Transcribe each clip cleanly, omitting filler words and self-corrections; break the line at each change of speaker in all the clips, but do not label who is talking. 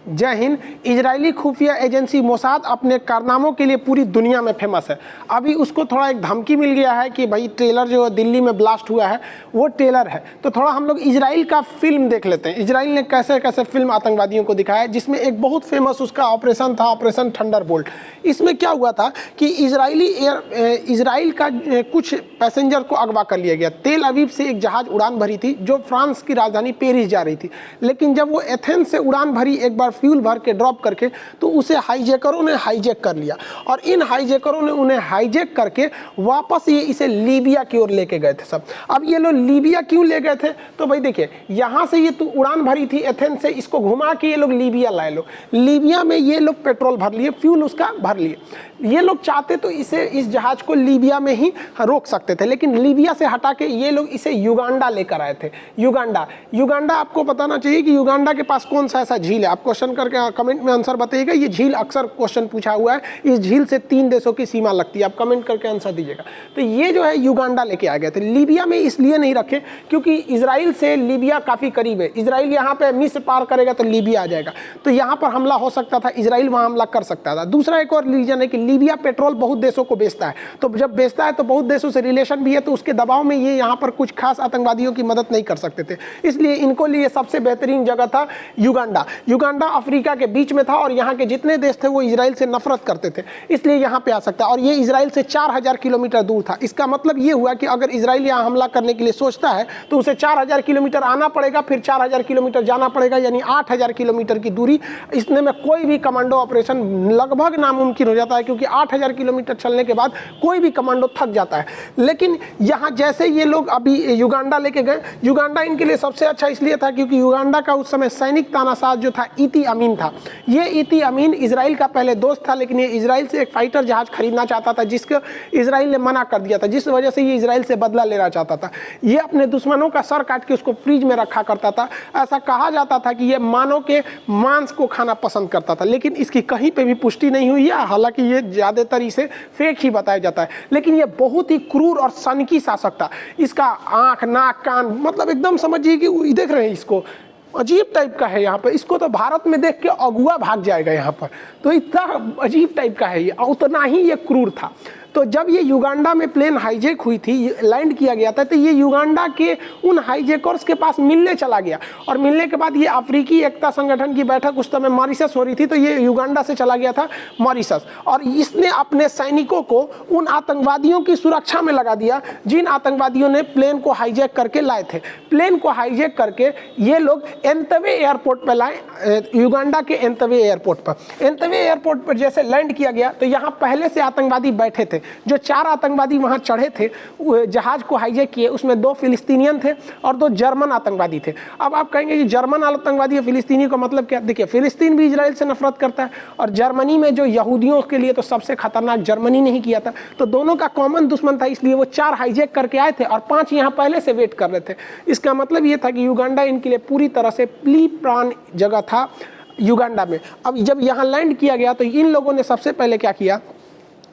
जय हिंद। इजरायली खुफिया agency Mossad अपने कारनामों के लिए पूरी दुनिया में फेमस है। अभी उसको थोड़ा एक धमकी मिल गया है कि भाई ट्रेलर जो दिल्ली में ब्लास्ट हुआ है वो ट्रेलर है। तो थोड़ा हम लोग इजराइल का फिल्म देख लेते हैं। इजराइल ने कैसे कैसे फिल्म आतंकवादियों को दिखाया, जिसमें एक बहुत फेमस उसका ऑपरेशन था, ऑपरेशन थंडरबोल्ट। इसमें क्या हुआ था कि इजराइल का कुछ पैसेंजर को अगवा कर लिया गया। तेल अवीव से एक जहाज उड़ान भरी थी जो फ्रांस की राजधानी पेरिस जा रही थी, लेकिन जब वो एथेंस से उड़ान भरी एक बार फ्यूल भर के ड्रॉप करके, तो उसे हाईजैकरों ने हाईजैक कर लिया और इन हाईजैकरों ने उन्हें हाईजैक करके वापस ये इसे लीबिया की ओर लेके गए थे सब। अब ये लोग लीबिया क्यों ले गए थे? तो भाई देखिए, यहाँ से ये उड़ान भरी थी एथेंस से, इसको घुमा के ये लोग लीबिया लाए। लोग लीबिया में ये लोग पेट्रोल भर लिए, फ्यूल उसका भर लिए। ये लोग चाहते तो इस जहाज को लीबिया में ही रोक सकते थे, लेकिन लीबिया से हटा के ये लोग इसे युगांडा लेकर आए थे। युगांडा आपको बताना चाहिए कि युगांडा के पास कौन सा ऐसा झील है। आप क्वेश्चन करके कमेंट में आंसर बताइएगा। ये झील अक्सर क्वेश्चन पूछा हुआ है। इस झील से 3 देशों की सीमा लगती है। आप कमेंट करके आंसर दीजिएगा। तो ये जो है युगांडा लेके आ गए थे। लीबिया में इसलिए नहीं रखे क्योंकि इजराइल से लीबिया काफ़ी करीब है। इजराइल यहाँ पे मिस्र पार करेगा तो लीबिया आ जाएगा, तो यहाँ पर हमला हो सकता था, इजराइल वहाँ हमला कर सकता था। दूसरा एक और रीजन है कि लीबिया पेट्रोल बहुत देशों को बेचता है, तो जब बेचता है तो बहुत देशों से रिलेशन भी है, तो उसके दबाव में ये यहाँ पर कुछ खास आतंकवादियों की मदद नहीं कर सकते थे। इसलिए इनको लिए सबसे बेहतरीन जगह था युगांडा अफ्रीका के बीच में था और यहाँ के जितने देश थे वो इजराइल से नफरत करते थे, इसलिए यहाँ पे आ सकता है। और ये इजराइल से 4000 किलोमीटर दूर था। इसका मतलब ये हुआ कि अगर इजराइल यहाँ हमला करने के लिए सोचता है तो उसे 4000 किलोमीटर आना पड़ेगा, फिर 4000 किलोमीटर जाना पड़ेगा, यानी 8000 किलोमीटर की दूरी। इसने में कोई भी कमांडो ऑपरेशन लगभग नामुमकिन हो जाता है, क्योंकि 8000 किलोमीटर चलने के बाद कोई भी कमांडो थक जाता है। लेकिन यहाँ जैसे ये लोग अभी युगांडा लेके गए, युगांडा इनके लिए सबसे अच्छा इसलिए था क्योंकि युगांडा का उस समय सैनिक तानाशाह जो था इती अमीन था। ये इती अमीन इजराइल का पहले दोस्त था, लेकिन ये इजराइल से एक फाइटर जहाज खरीदना चाहता था, जिसको इजराइल ने मना कर दिया था, जिस वजह से ये इजराइल से बदला लेना चाहता था। ये अपने दुश्मनों का सर काट के उसको फ्रीज में रखा करता था। ऐसा कहा जाता था कि ये मानव के मांस को खाना पसंद करता था, लेकिन इसकी कहीं पे भी पुष्टि नहीं हुई है। हालांकि ये ज़्यादातर इसे फेक ही बताया जाता है, लेकिन ये बहुत ही क्रूर और सनकी शासक था। इसका आँख, नाक, कान, मतलब एकदम समझिए कि देख रहे हैं इसको, अजीब टाइप का है। यहाँ पर इसको तो भारत में देख के अगुआ भाग जाएगा यहाँ पर, तो इतना अजीब टाइप का है ये, उतना ही ये क्रूर था। तो जब ये युगांडा में प्लेन हाईजैक हुई थी, लैंड किया गया था, तो ये युगांडा के उन हाईजैकर्स के पास मिलने चला गया और मिलने के बाद ये अफ्रीकी एकता संगठन की बैठक उस समय मॉरिशस हो रही थी, तो ये युगांडा से चला गया था मॉरिशस और इसने अपने सैनिकों को उन आतंकवादियों की सुरक्षा में लगा दिया जिन आतंकवादियों ने प्लेन को हाईजैक करके लाए थे। प्लेन को हाईजैक करके ये लोग एंतवे एयरपोर्ट पर लाए, युगांडा के एंतवे एयरपोर्ट पर। एंतवे एयरपोर्ट पर जैसे लैंड किया गया तो यहाँ पहले से आतंकवादी बैठे थे। जो 4 आतंकवादी वहां चढ़े थे, जहाज को हाईजैक किए, उसमें 2 फिलिस्तीनियन थे और 2 जर्मन आतंकवादी थे। अब आप कहेंगे कि जर्मन आतंकवादी और फिलिस्तीनी का मतलब क्या? देखिए, फिलिस्तीन भी इजराइल से नफरत करता है और जर्मनी में जो यहूदियों के लिए तो सबसे खतरनाक जर्मनी ने ही किया था, तो दोनों का कॉमन दुश्मन था। इसलिए वो 4 हाईजैक करके आए थे और 5 यहाँ पहले से वेट कर रहे थे। इसका मतलब ये था कि युगांडा इनके लिए पूरी तरह से प्ली प्राण जगह था युगांडा में। अब जब यहाँ लैंड किया गया तो इन लोगों ने सबसे पहले क्या किया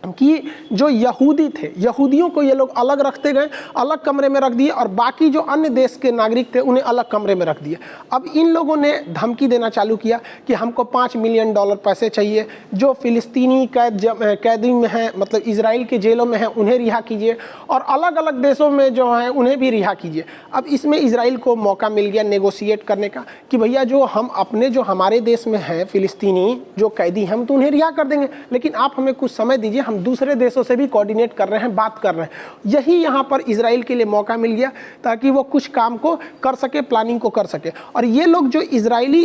कि जो यहूदी थे, यहूदियों को ये लोग अलग रखते गए, अलग कमरे में रख दिए और बाकी जो अन्य देश के नागरिक थे उन्हें अलग कमरे में रख दिए। अब इन लोगों ने धमकी देना चालू किया कि हमको $5 मिलियन पैसे चाहिए, जो फिलिस्तीनी कैदी में हैं, मतलब इजराइल के जेलों में हैं, उन्हें रिहा कीजिए और अलग अलग देशों में जो हैं उन्हें भी रिहा कीजिए। अब इसमें इजराइल को मौका मिल गया नेगोशिएट करने का कि भैया जो हमारे देश में हैं फिलिस्तीनी जो कैदी हैं, हम तो उन्हें रिहा कर देंगे, लेकिन आप हमें कुछ समय दीजिए, हम दूसरे देशों से भी कोऑर्डिनेट कर रहे हैं, बात कर रहे हैं। यही यहाँ पर इजराइल के लिए मौका मिल गया ताकि वो कुछ काम को कर सके, प्लानिंग को कर सके। और ये लोग जो इजरायली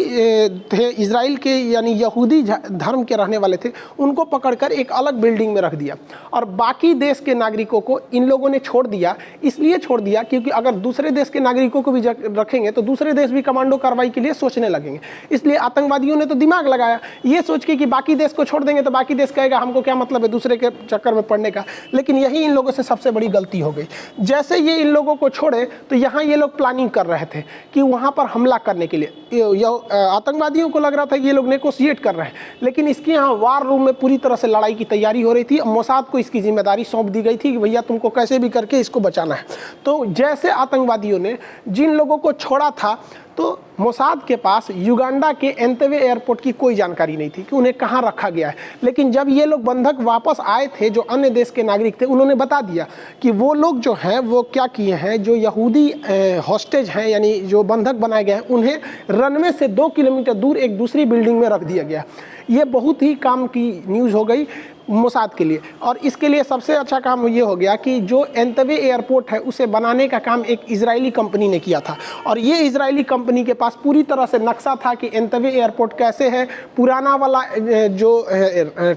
थे, इजराइल के यानी यहूदी धर्म के रहने वाले थे, उनको पकड़कर एक अलग बिल्डिंग में रख दिया और बाकी देश के नागरिकों को इन लोगों ने छोड़ दिया। इसलिए छोड़ दिया क्योंकि अगर दूसरे देश के नागरिकों को भी रखेंगे तो दूसरे देश भी कमांडो कार्रवाई के लिए सोचने लगेंगे। इसलिए आतंकवादियों ने तो दिमाग लगाया ये सोच के कि बाकी देश को छोड़ देंगे तो बाकी देश कहेगा हमको क्या मतलब है दूसरे के चक्कर में पड़ने का। लेकिन यही इन लोगों से सबसे बड़ी गलती हो गई। जैसे ये इन लोगों को छोड़े तो यहाँ ये लोग प्लानिंग कर रहे थे कि वहाँ पर हमला करने के लिए। आतंकवादियों को लग रहा था कि ये लोग नेगोशिएट कर रहे हैं, लेकिन इसके यहाँ वार रूम में पूरी तरह से लड़ाई की तैयारी हो रही थी। मोसाद को इसकी जिम्मेदारी सौंप दी गई थी कि भैया तुमको कैसे भी करके इसको बचाना है। तो जैसे आतंकवादियों ने जिन लोगों को छोड़ा था तो मोसाद के पास युगांडा के एंतेवे एयरपोर्ट की कोई जानकारी नहीं थी कि उन्हें कहाँ रखा गया है। लेकिन जब ये लोग बंधक वापस आए थे, जो अन्य देश के नागरिक थे, उन्होंने बता दिया कि वो लोग जो हैं वो क्या किए हैं, जो यहूदी हॉस्टेज हैं यानी जो बंधक बनाए गए हैं, उन्हें रनवे से 2 किलोमीटर दूर एक दूसरी बिल्डिंग में रख दिया गया। ये बहुत ही काम की न्यूज़ हो गई मोसाद के लिए। और इसके लिए सबसे अच्छा काम ये हो गया कि जो एंतेवे एयरपोर्ट है उसे बनाने का काम एक इजरायली कंपनी ने किया था। और ये इजरायली कंपनी के पास पूरी तरह से नक्शा था कि एंतेवे एयरपोर्ट कैसे है, पुराना वाला जो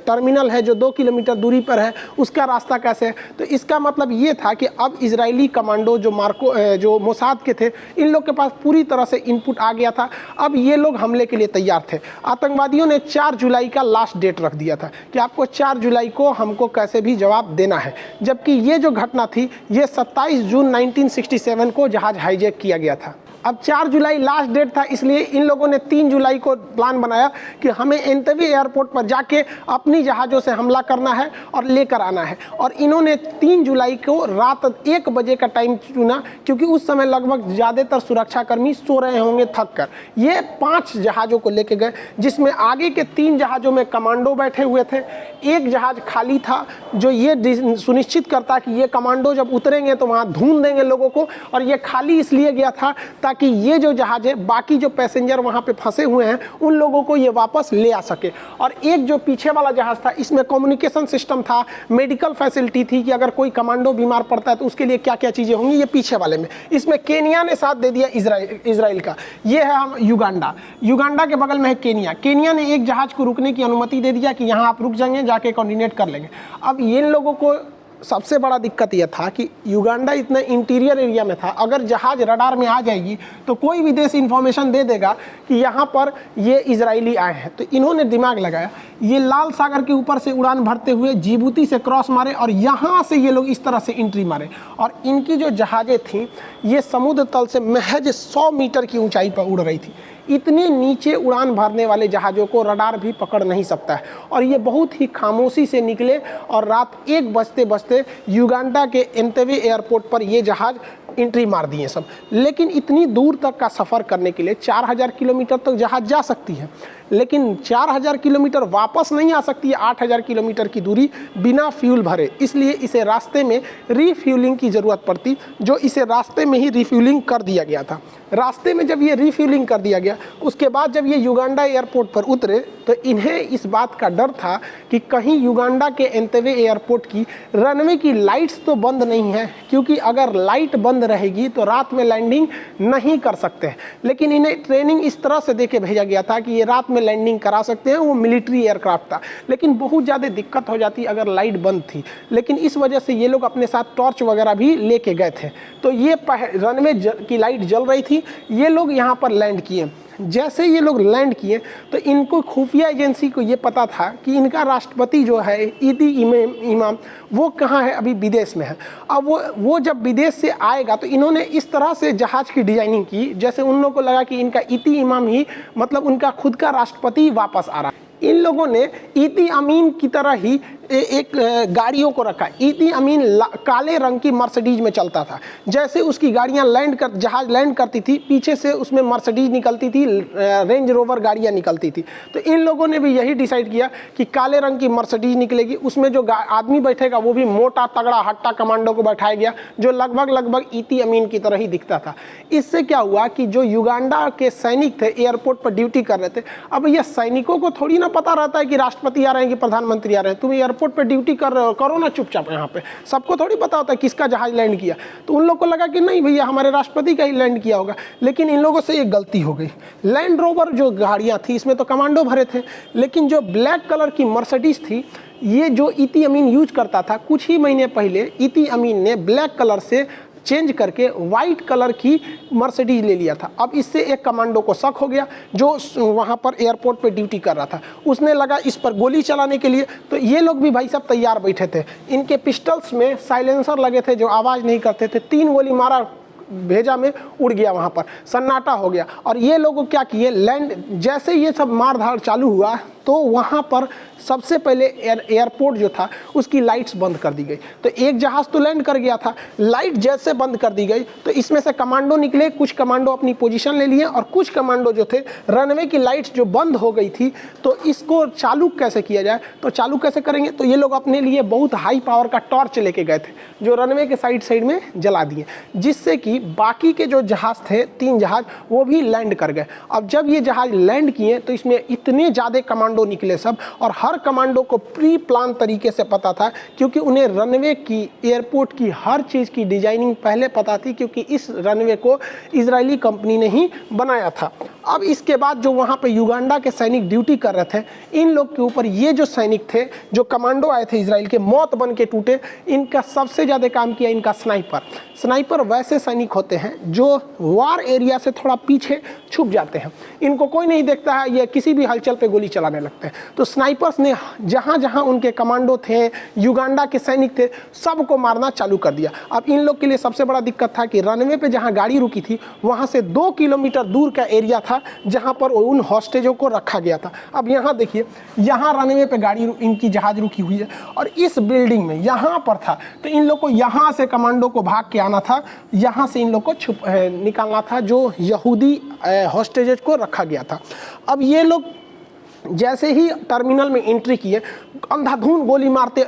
टर्मिनल है जो 2 किलोमीटर दूरी पर है उसका रास्ता कैसे है। तो इसका मतलब ये था कि अब इजरायली कमांडो जो मोसाद के थे, इन लोग के पास पूरी तरह से इनपुट आ गया था। अब ये लोग हमले के लिए तैयार थे। आतंकवादियों ने 4 जुलाई का लास्ट डेट रख दिया था कि आपको 4 जुलाई को हमको कैसे भी जवाब देना है। जबकि ये जो घटना थी ये 27 जून 1967 को जहाज हाईजैक किया गया था। अब 4 जुलाई लास्ट डेट था, इसलिए इन लोगों ने 3 जुलाई को प्लान बनाया कि हमें एंतेवे एयरपोर्ट पर जाके अपनी जहाज़ों से हमला करना है और लेकर आना है। और इन्होंने 3 जुलाई को रात 1 बजे का टाइम चुना, क्योंकि उस समय लगभग ज़्यादातर सुरक्षाकर्मी सो रहे होंगे थक कर। ये 5 जहाज़ों को लेके गए, जिसमें आगे के 3 जहाज़ों में कमांडो बैठे हुए थे। एक जहाज़ खाली था जो ये सुनिश्चित करता कि ये कमांडो जब उतरेंगे तो वहाँ ढूंढ देंगे लोगों को। और ये खाली इसलिए गया था कि ये जो जहाज है, बाकी जो पैसेंजर वहाँ पे फंसे हुए हैं उन लोगों को ये वापस ले आ सके। और एक जो पीछे वाला जहाज था, इसमें कम्युनिकेशन सिस्टम था, मेडिकल फैसिलिटी थी कि अगर कोई कमांडो बीमार पड़ता है तो उसके लिए क्या क्या चीज़ें होंगी, ये पीछे वाले में। इसमें केनिया ने साथ दे दिया इजराइल का। ये है हम युगांडा के बगल में है केनिया ने एक जहाज को रुकने की अनुमति दे दिया कि यहाँ आप रुक जाएंगे, जाके कोऑर्डिनेट कर लेंगे। अब इन लोगों को सबसे बड़ा दिक्कत यह था कि युगांडा इतना इंटीरियर एरिया में था, अगर जहाज रडार में आ जाएगी तो कोई भी देश इंफॉर्मेशन दे देगा कि यहाँ पर ये इजरायली आए हैं। तो इन्होंने दिमाग लगाया, ये लाल सागर के ऊपर से उड़ान भरते हुए जिबूती से क्रॉस मारे और यहाँ से ये लोग इस तरह से एंट्री मारे। और इनकी जो जहाज़ें थीं ये समुद्र तल से महज 100 मीटर की ऊंचाई पर उड़ रही थी। इतने नीचे उड़ान भरने वाले जहाज़ों को रडार भी पकड़ नहीं सकता है। और ये बहुत ही खामोशी से निकले और रात 1 बजते बजते युगांडा के एंतेवे एयरपोर्ट पर ये जहाज़ एंट्री मार दिए सब। लेकिन इतनी दूर तक का सफ़र करने के लिए 4000 किलोमीटर तक जहाज़ जा सकती है, लेकिन 4000 किलोमीटर वापस नहीं आ सकती है 8000 किलोमीटर की दूरी बिना फ्यूल भरे। इसलिए इसे रास्ते में रीफ्यूलिंग की ज़रूरत पड़ती, जो इसे रास्ते में ही रीफ्यूलिंग कर दिया गया था। रास्ते में जब ये रीफ्यूलिंग कर दिया गया, उसके बाद जब ये युगांडा एयरपोर्ट पर उतरे तो इन्हें इस बात का डर था कि कहीं युगांडा के एंतेवे एयरपोर्ट की रनवे की लाइट्स तो बंद नहीं है, क्योंकि अगर लाइट बंद रहेगी तो रात में लैंडिंग नहीं कर सकते हैं। लेकिन इन्हें ट्रेनिंग इस तरह से देके भेजा गया था कि ये रात में लैंडिंग करा सकते हैं, वो मिलिट्री एयरक्राफ्ट था। लेकिन बहुत ज़्यादा दिक्कत हो जाती अगर लाइट बंद थी। लेकिन इस वजह से ये लोग अपने साथ टॉर्च वगैरह भी लेके गए थे। तो ये रनवे की लाइट जल रही थी, ये लोग यहाँ पर लैंड किए। जैसे ये लोग लैंड किए तो इनको खुफिया एजेंसी को ये पता था कि इनका राष्ट्रपति जो है ईदी इमाम वो कहाँ है, अभी विदेश में है। अब वो जब विदेश से आएगा तो इन्होंने इस तरह से जहाज़ की डिज़ाइनिंग की जैसे उन लोगों को लगा कि इनका ईदी इमाम ही मतलब उनका खुद का राष्ट्रपति वापस आ रहा है। इन लोगों ने ईदी अमीन की तरह ही एक गाड़ियों को रखा। ईदी अमीन काले रंग की मर्सिडीज में चलता था। जैसे उसकी गाड़ियां जहाज लैंड करती थी, पीछे से उसमें मर्सिडीज निकलती थी, रेंज रोवर गाड़ियां निकलती थी। तो इन लोगों ने भी यही डिसाइड किया कि काले रंग की मर्सिडीज निकलेगी, उसमें जो आदमी बैठेगा वो भी मोटा तगड़ा हट्टा कमांडो को बैठाया गया जो लगभग ईदी अमीन की तरह ही दिखता था। इससे क्या हुआ कि जो युगांडा के सैनिक थे एयरपोर्ट पर ड्यूटी कर रहे थे, अब ये सैनिकों को थोड़ी ना पता रहता है कि राष्ट्रपति आ रहे हैं कि प्रधानमंत्री आ रहे हैं। तुम एयरपोर्ट पे ड्यूटी कर रहे हो, करो ना चुपचाप। यहाँ पे सबको थोड़ी पता होता है किसका जहाज लैंड किया। तो उन लोग को लगा कि नहीं भैया हमारे राष्ट्रपति का ही लैंड किया होगा। लेकिन इन लोगों से एक गलती हो गई। लैंड रोवर जो गाड़ियाँ थी इसमें तो कमांडो भरे थे, लेकिन जो ब्लैक कलर की मर्सिडीज थी ये जो ईदी अमीन यूज करता था, कुछ ही महीने पहले ईदी अमीन ने ब्लैक कलर से चेंज करके वाइट कलर की मर्सिडीज ले लिया था। अब इससे एक कमांडो को शक हो गया जो वहाँ पर एयरपोर्ट पे ड्यूटी कर रहा था, उसने लगा इस पर गोली चलाने के लिए। तो ये लोग भी भाई साहब तैयार बैठे थे, इनके पिस्टल्स में साइलेंसर लगे थे जो आवाज़ नहीं करते थे। 3 गोली मारा, भेजा में उड़ गया, वहाँ पर सन्नाटा हो गया। और ये लोग क्या किए, लैंड जैसे ये सब मार धाड़ चालू हुआ तो वहाँ पर सबसे पहले एयरपोर्ट जो था उसकी लाइट्स बंद कर दी गई। तो एक जहाज़ तो लैंड कर गया था, लाइट जैसे बंद कर दी गई तो इसमें से कमांडो निकले, कुछ कमांडो अपनी पोजीशन ले लिए और कुछ कमांडो जो थे, रनवे की लाइट्स जो बंद हो गई थी तो इसको चालू कैसे किया जाए, तो चालू कैसे करेंगे, तो ये लोग अपने लिए बहुत हाई पावर का टॉर्च लेके गए थे जो रनवे के साइड में जला दिए, जिससे कि बाकी के जो जहाज़ थे 3 जहाज़ वो भी लैंड कर गए। अब जब ये जहाज़ लैंड किए तो इसमें इतने ज़्यादा कमांडो निकले सब, और हर कमांडो को प्री प्लान तरीके से पता था क्योंकि उन्हें रनवे की, एयरपोर्ट की हर चीज़ की डिजाइनिंग पहले पता थी क्योंकि इस रनवे को इजरायली कंपनी ने ही बनाया था। अब इसके बाद जो वहाँ पे युगांडा के सैनिक ड्यूटी कर रहे थे, इन लोग के ऊपर ये जो सैनिक थे, जो कमांडो आए थे इजराइल के, मौत बन के टूटे। इनका सबसे ज़्यादा काम किया इनका स्नाइपर वैसे सैनिक होते हैं जो वार एरिया से थोड़ा पीछे छुप जाते हैं, इनको कोई नहीं देखता है, ये किसी भी हलचल पे गोली चलाने लगते हैं। तो स्नाइपर्स ने जहाँ जहाँ उनके कमांडो थे, युगांडा के सैनिक थे, सबको मारना चालू कर दिया। अब इन लोग के लिए सबसे बड़ा दिक्कत था कि रनवे पे जहाँ गाड़ी रुकी थी वहाँ से 2 किलोमीटर दूर का एरिया था जहाँ पर उन हॉस्टेजों को रखा गया था। अब यहाँ देखिए, यहाँ रनवे पे गाड़ी इनकी जहाज़ रुकी हुई है और इस बिल्डिंग में यहाँ पर था, तो इन लोग को यहाँ से कमांडो को भाग के आना था, यहाँ से इन लोग को निकालना था जो यहूदी हॉस्टेजेस को रखा गया था। अब ये लोग जैसे ही टर्मिनल में एंट्री किए, अंधाधुंध गोली मारते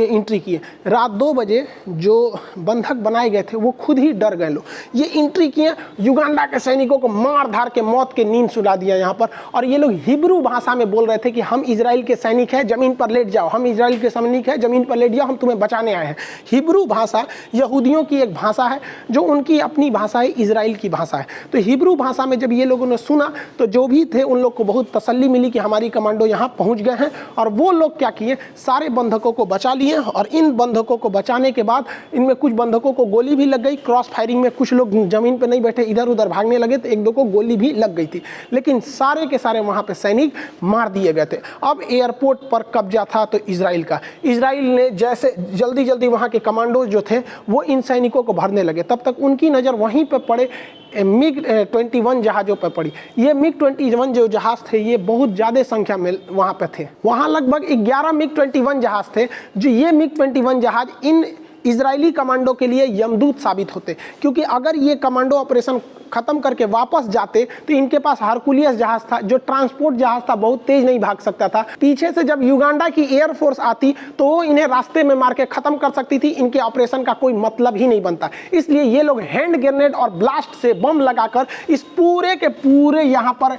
एंट्री किए। रात 2 बजे जो बंधक बनाए गए थे वो खुद ही डर गए लोग, ये एंट्री किए, युगांडा के सैनिकों को मार धार के मौत के नींद सुला दिया यहाँ पर। और ये लोग हिब्रू भाषा में बोल रहे थे कि हम इजराइल के सैनिक हैं, ज़मीन पर लेट जाओ, हम इजराइल के सैनिक हैं, ज़मीन पर लेट जाओ, हम तुम्हें बचाने आए हैं। हिब्रू भाषा यहूदियों की एक भाषा है जो उनकी अपनी भाषा है, इजराइल की भाषा है। तो हिब्रू भाषा में जब ये लोगों ने सुना तो जो भी थे उन लोग को बहुत तसल्ली मिली कि हमारी कमांडो यहाँ पहुँच गए हैं। और वो लोग क्या किए, सारे बंधकों को बचा लिए। और इन बंधकों को बचाने के बाद इनमें कुछ बंधकों को गोली भी लग गई, क्रॉस फायरिंग में कुछ लोग ज़मीन पे नहीं बैठे, इधर उधर भागने लगे तो 1-2 को गोली भी लग गई थी, लेकिन सारे के सारे वहाँ पे सैनिक मार दिए गए थे। अब एयरपोर्ट पर कब्जा था तो इजराइल का, इजराइल ने जैसे जल्दी जल्दी वहाँ के कमांडोज जो थे वो इन सैनिकों को भरने लगे। तब तक उनकी नज़र वहीं पर पड़े MiG-21 जहाज़ों पर पड़ी। ये MiG-21 जो जहाज़ थे ये बहुत ज़्यादा संख्या में वहाँ पे थे, वहाँ लगभग 11 MiG-21 जहाज़ थे। जो ये MiG-21 जहाज़ इन इजरायली कमांडो के लिए यमदूत साबित होते, क्योंकि अगर ये कमांडो ऑपरेशन ख़त्म करके वापस जाते तो इनके पास हरकुलियस जहाज़ था जो ट्रांसपोर्ट जहाज़ था, बहुत तेज नहीं भाग सकता था। पीछे से जब युगांडा की एयरफोर्स आती तो वो इन्हें रास्ते में मार के ख़त्म कर सकती थी, इनके ऑपरेशन का कोई मतलब ही नहीं बनता। इसलिए ये लोग हैंड ग्रेनेड और ब्लास्ट से बम लगाकर इस पूरे के पूरे यहाँ पर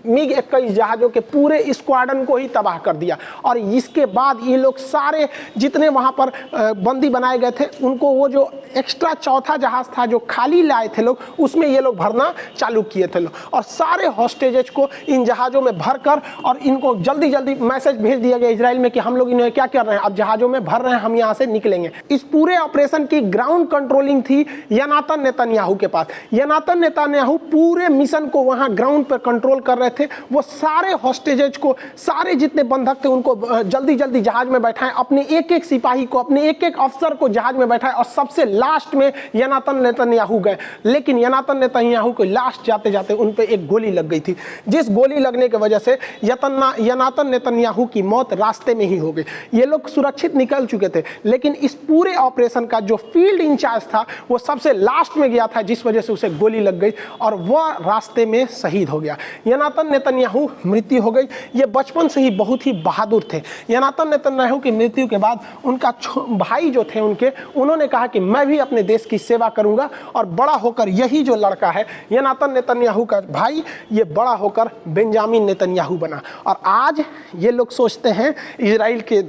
MiG-21 जहाज़ों के पूरे स्क्वाड्रन को ही तबाह कर दिया। और इसके बाद ये लोग सारे जितने वहाँ पर बंदी बनाए गए थे उनको वो जो एक्स्ट्रा चौथा जहाज़ था जो खाली लाए थे लोग, उसमें ये लोग भरना चालू किए थे लोग। और सारे हॉस्टेजेस को इन जहाज़ों में भरकर और इनको जल्दी जल्दी मैसेज भेज दिया गया इजराइल में कि हम लोग इन्हें क्या कर रहे हैं, अब जहाज़ों में भर रहे हैं, हम यहाँ से निकलेंगे। इस पूरे ऑपरेशन की ग्राउंड कंट्रोलिंग थी योनातान नेतन्याहू के पास। योनातान नेतन्याहू पूरे मिशन को वहाँ ग्राउंड पर कंट्रोल कर रहे थे। वो सारे हॉस्टेजेस को, सारे जितने बंधक थे उनको जल्दी जल्दी जहाज़ में बैठाएं, अपने एक एक सिपाही को, अपने एक एक अफसर को जहाज़ में बैठाएं। और सबसे लास्ट में योनातान नेतन्याहू गए, लेकिन योनातान नेतन्याहू को लास्ट जाते जाते उन पे एक गोली लग गई थी, जिस गोली लगने की वजह से योनातान नेतन्याहू की मौत रास्ते में ही हो गई। ये लोग सुरक्षित निकल चुके थे, लेकिन इस पूरे ऑपरेशन का जो फील्ड इंचार्ज था वो सबसे लास्ट में गया था, जिस वजह से उसे गोली लग गई और वह रास्ते में शहीद हो गया। योनातान नेतन्याहू मृत्यु हो गई। ये बचपन से ही बहुत ही बहादुर थे। योनातान नेतन्याहू की मृत्यु के बाद उनका भाई जो थे उन्होंने कहा कि मैं भी अपने देश की सेवा करूंगा, और बड़ा होकर यही जो लड़का है योनातान नेतन्याहू का भाई, ये बड़ा होकर बेंजामिन नेतन्याहू बना। और आज ये लोग सोचते हैं इजराइल के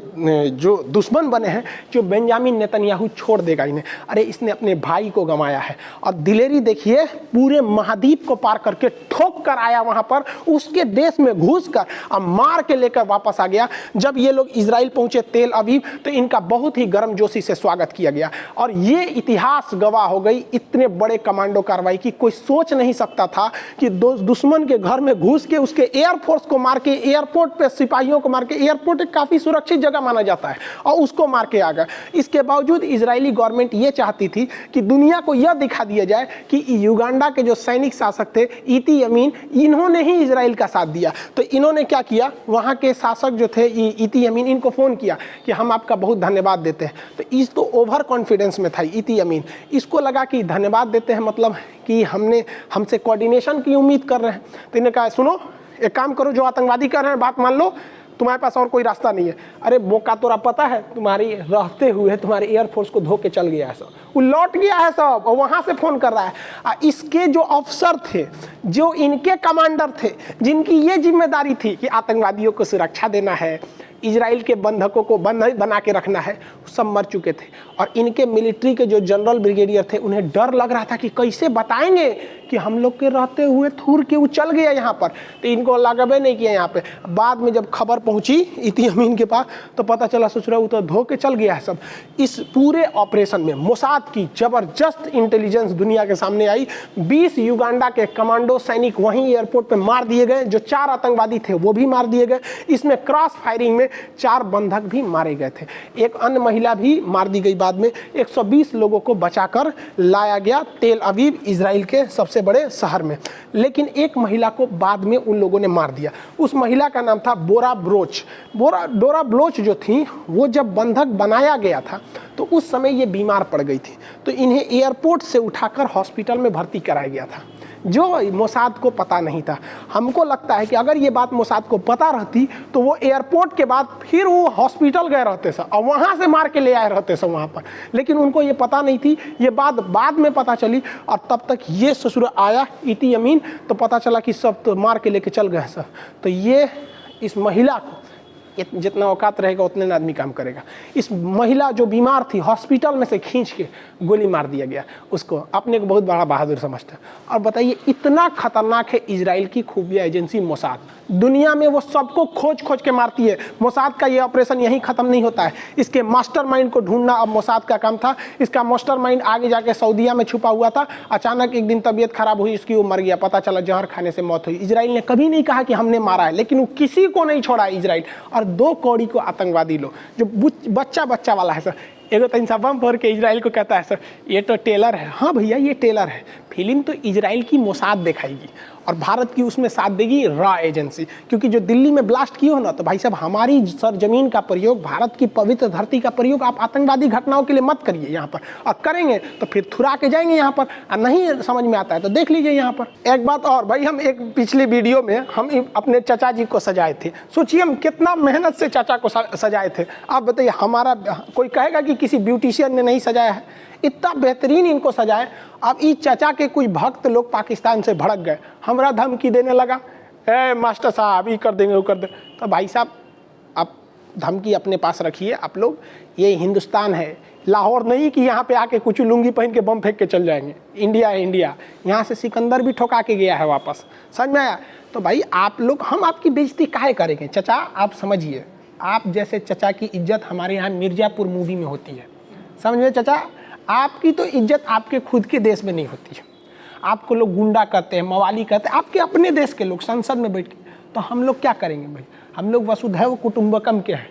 जो दुश्मन बने हैं जो बेंजामिन नेतन्याहू छोड़ देगा इन्हें। अरे इसने अपने भाई को गंवाया है, और दिलेरी देखिए पूरे महाद्वीप को पार करके ठोक कर आया वहां पर, उसके देश में घुसकर और मार के लेकर वापस आ गया। जब ये लोग इजराइल पहुंचे तेल अवीव तो इनका बहुत ही गर्मजोशी से स्वागत किया गया। और ये इतिहास गवाह हो गई इतने बड़े कमांडो कार्रवाई की कोई सोच नहीं सकता था कि दुश्मन के घर में घुस के उसके एयरफोर्स को मार के, एयरपोर्ट पे सिपाहियों को मार के, एयरपोर्ट एक काफ़ी सुरक्षित जगह माना जाता है, और उसको मार के आ गए। इसके बावजूद इजरायली गवर्नमेंट ये चाहती थी कि दुनिया को यह दिखा दिया जाए कि युगांडा के जो सैनिक शासक थे इती अमीन, इन्होंने ही इजराइल का साथ दिया। तो इन्होंने क्या किया, वहाँ के शासक जो थे इती अमीन, इनको फ़ोन किया कि हम आपका बहुत धन्यवाद देते हैं। तो इस तो ओवर कॉन्फिडेंस में था इती अमीन, इसको लगा कि धन्यवाद देते हैं मतलब कि हमसे कोऑर्डिनेशन की उम्मीद कर रहे हैं। तो इन्होंने कहा सुनो, एक काम करो, जो आतंकवादी कर रहे हैं बात मान लो, तुम्हारे पास और कोई रास्ता नहीं है। अरे मौका तोरा पता है, तुम्हारी रहते हुए तुम्हारे एयरफोर्स को धो के चल गया है सब, वो लौट गया है सब, और वहाँ से फ़ोन कर रहा है। इसके जो अफसर थे, जो इनके कमांडर थे, जिनकी ये जिम्मेदारी थी कि आतंकवादियों को सुरक्षा देना है, इजराइल के बंधकों को बंधक बना के रखना है, सब मर चुके थे। और इनके मिलिट्री के जो जनरल ब्रिगेडियर थे, उन्हें डर लग रहा था कि कैसे बताएंगे कि हम लोग के रहते हुए थूर के वो चल गया यहाँ पर। तो इनको लगबे नहीं किया यहाँ पे। बाद में जब खबर पहुँची इती अमीन के पास तो पता चला ससुरा वो तो धो के चल गया है सब। इस पूरे ऑपरेशन में मोसाद की ज़बरदस्त इंटेलिजेंस दुनिया के सामने आई। 20 युगांडा के कमांडो सैनिक वहीं एयरपोर्ट पर मार दिए गए, जो 4 आतंकवादी थे वो भी मार दिए गए। इसमें क्रॉस फायरिंग में 4 बंधक भी मारे गए थे, एक अन्य महिला भी मार दी गई। बाद में 120 लोगों को बचाकर लाया गया तेल अवीव, इजराइल के सबसे बड़े शहर में। लेकिन एक महिला को बाद में उन लोगों ने मार दिया। उस महिला का नाम था बोरा ब्रोच। डोरा ब्रोच जो थी, वो जब बंधक बनाया गया था तो उस समय ये बीमार पड़ गई थी, तो इन्हें एयरपोर्ट से उठाकर हॉस्पिटल में भर्ती कराया गया था, जो मोसाद को पता नहीं था। हमको लगता है कि अगर ये बात मोसाद को पता रहती तो वो एयरपोर्ट के बाद फिर वो हॉस्पिटल गए रहते सर, और वहाँ से मार के ले आए रहते सर वहाँ पर। लेकिन उनको ये पता नहीं थी, ये बात बाद में पता चली। और तब तक ये ससुर आया इती अमीन, तो पता चला कि सब तो मार के लेके चल गए सर। तो ये इस महिला को जितना औकात रहेगा उतने आदमी काम करेगा। इस महिला जो बीमार थी, हॉस्पिटल में से खींच के गोली मार दिया गया उसको। अपने को बहुत बड़ा बहादुर समझता है। और बताइए, इतना खतरनाक है इजराइल की खुफिया एजेंसी मोसाद। दुनिया में वो सबको खोज खोज के मारती है। मोसाद का ये ऑपरेशन यहीं ख़त्म नहीं होता है। इसके मास्टरमाइंड को ढूंढना अब मोसाद का काम था। इसका मास्टरमाइंड आगे जाके सऊदीया में छुपा हुआ था। अचानक एक दिन तबीयत खराब हुई इसकी, वो मर गया। पता चला जहर खाने से मौत हुई। इजराइल ने कभी नहीं कहा कि हमने मारा है, लेकिन वो किसी को नहीं छोड़ा इजराइल। और 2 कौड़ी को आतंकवादी लोग, जो बच्चा वाला है सर, एगो तो इंसा बम फोड़ के इजराइल को कहता है सर ये तो टेलर है। हाँ भैया, ये टेलर है। फिल्म तो इजराइल की मोसाद दिखाएगी और भारत की उसमें साथ देगी रॉ एजेंसी। क्योंकि जो दिल्ली में ब्लास्ट किए हो ना, तो भाई साहब हमारी सरजमीन का प्रयोग, भारत की पवित्र धरती का प्रयोग आप आतंकवादी घटनाओं के लिए मत करिए यहाँ पर। और करेंगे तो फिर थुरा के जाएंगे यहाँ पर। और नहीं समझ में आता है तो देख लीजिए यहाँ पर। एक बात और भाई, हम एक पिछली वीडियो में हम अपने चाचा जी को सजाए थे। सोचिए हम कितना मेहनत से चाचा को सजाए थे। आप बताइए, हमारा कोई कहेगा कि किसी ब्यूटिशियन ने नहीं सजाया है? इतना बेहतरीन इनको सजाए। अब इस चाचा के कुछ भक्त लोग पाकिस्तान से भड़क गए, हमरा धमकी देने लगा, ए मास्टर साहब ये कर देंगे वो कर देंगे। तो भाई साहब, आप धमकी अपने पास रखिए। आप लोग, ये हिंदुस्तान है, लाहौर नहीं कि यहाँ पे आके कुछ लुंगी पहन के बम फेंक के चल जाएंगे। इंडिया है इंडिया। यहाँ से सिकंदर भी ठोका के गया है वापस, समझ में आया? तो भाई आप लोग, हम आपकी बेइज्जती काहे करेंगे? चाचा आप समझिए, आप जैसे चाचा की इज्जत हमारे यहाँ मिर्ज़ापुर मूवी में होती है, समझ में चाचा? आपकी तो इज्जत आपके खुद के देश में नहीं होती है। आपको लोग गुंडा कहते हैं, मवाली कहते हैं, आपके अपने देश के लोग संसद में बैठ के। तो हम लोग क्या करेंगे भाई? हम लोग वसुधैव कुटुंबकम के हैं।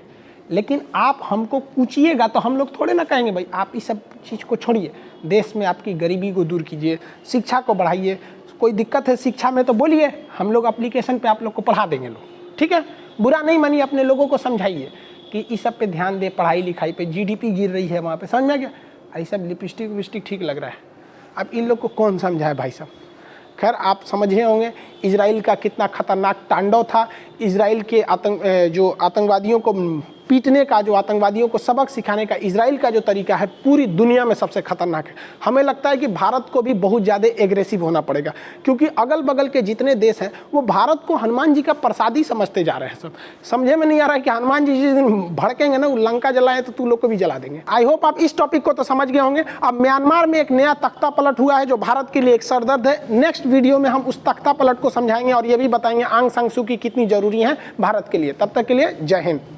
लेकिन आप हमको पूछिएगा तो हम लोग थोड़े ना कहेंगे भाई आप इस सब चीज़ को छोड़िए, देश में आपकी गरीबी को दूर कीजिए, शिक्षा को बढ़ाइए। कोई दिक्कत है शिक्षा में तो बोलिए, हम लोग एप्लीकेशन पे आप लोग को पढ़ा देंगे लोग, ठीक है? बुरा नहीं मानिए, अपने लोगों को समझाइए कि इस सब पे ध्यान दे, पढ़ाई लिखाई पे। जीडीपी गिर रही है वहाँ पे, समझ में आ गया? ये सब लिपस्टिक विपस्टिक ठीक लग रहा है। अब इन लोग को कौन समझाए भाई साहब? खैर आप समझे होंगे इजराइल का कितना खतरनाक तांडव था। इजराइल के जो आतंकवादियों को पीटने का, जो आतंकवादियों को सबक सिखाने का इजराइल का जो तरीका है, पूरी दुनिया में सबसे खतरनाक है। हमें लगता है कि भारत को भी बहुत ज़्यादा एग्रेसिव होना पड़ेगा, क्योंकि अगल बगल के जितने देश हैं वो भारत को हनुमान जी का प्रसादी समझते जा रहे हैं। सब समझे में नहीं आ रहा है कि हनुमान जी जिस दिन भड़केंगे ना, वो लंका जलाएं तो तू लोग को भी जला देंगे। आई होप आप इस टॉपिक को तो समझ गए होंगे। अब म्यांमार में एक नया तख्ता पलट हुआ है जो भारत के लिए एक सरदर्द है। नेक्स्ट वीडियो में हम उस तख्ता पलट को समझाएंगे और ये भी बताएंगे आंग सान सू की कितनी जरूरी है भारत के लिए। तब तक के लिए जय हिंद।